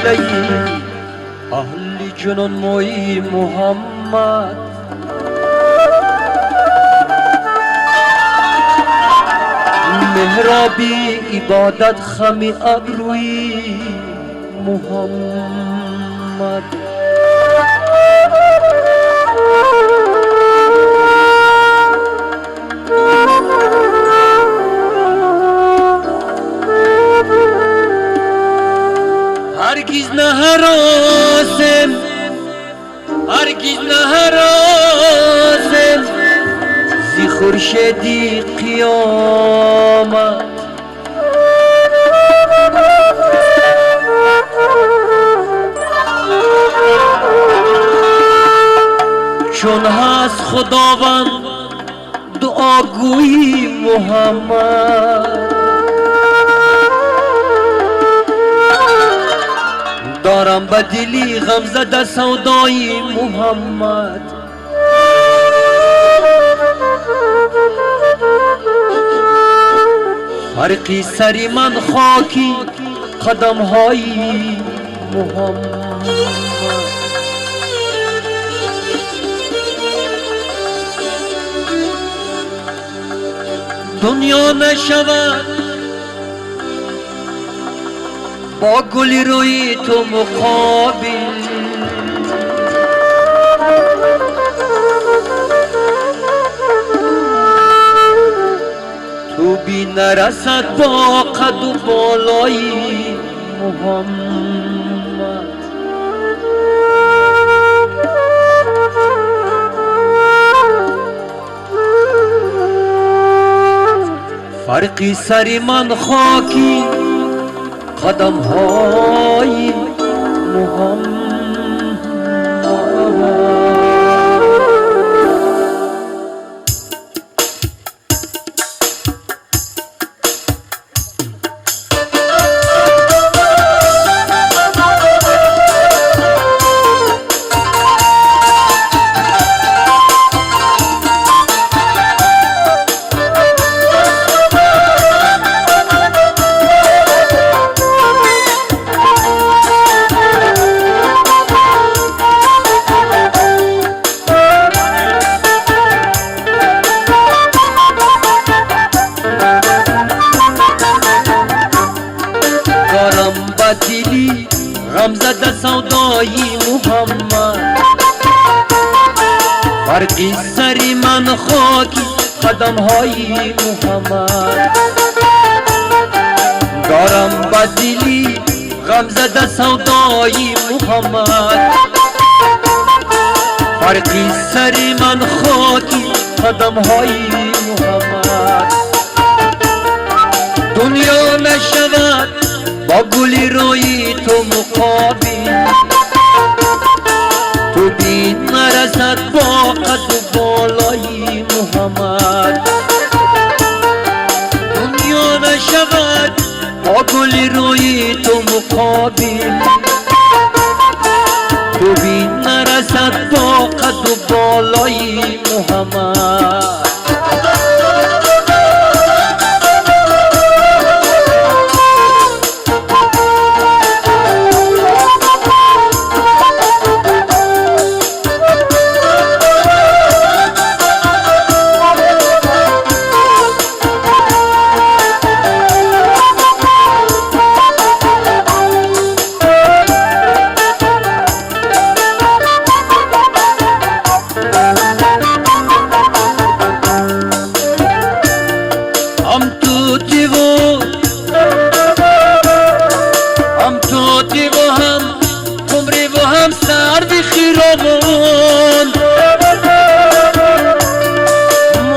وسیله اهل جنون موی محمد مهرابی عبادت خمی ابروی محمد هرگز نه هراسم هرگز نه هراسم زی خورشیدی قیامت چون هست خداوند دعاگوی محمد دارم به دلی غم زده سودای محمد فرقی سری من خاکی قدم های محمد دنیا نشود با گلی روی تو مقابل تو بی نرسد با قد و بالای محمد فرقی سری من خاکی قدم های محمد دلی غم زده سودای محمد فرقی سری من خاکی قدم های محمد دارم با دلی غم زده سودای محمد فرقی سری من خاکی قدم های محمد دنیا نشود با گلی روی تو مقابل تو بی نرسد با قد و بالای محمد دنیا نشود با گلی روی تو مقابل تو بی نرسد با قد و بالای محمد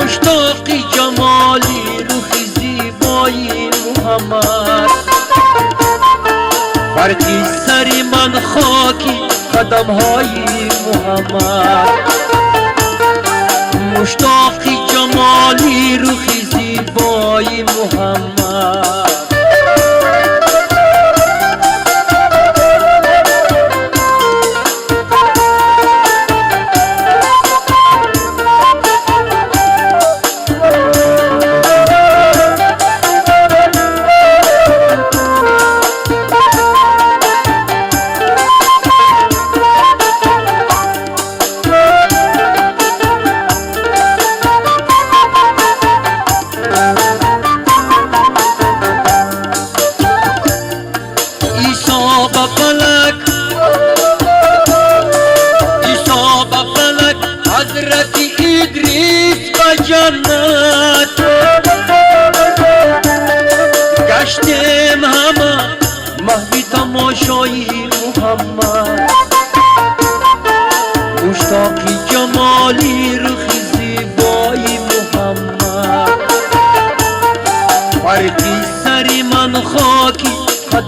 مشتاقی جمالی روخی زیبایی محمد فرقی سری من خاکی قدم های محمد مشتاقی جمالی روخی زیبایی محمد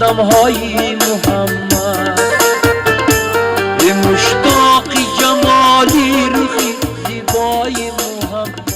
نامهای محمد به مشتاق جمالی رخی زیبای محمد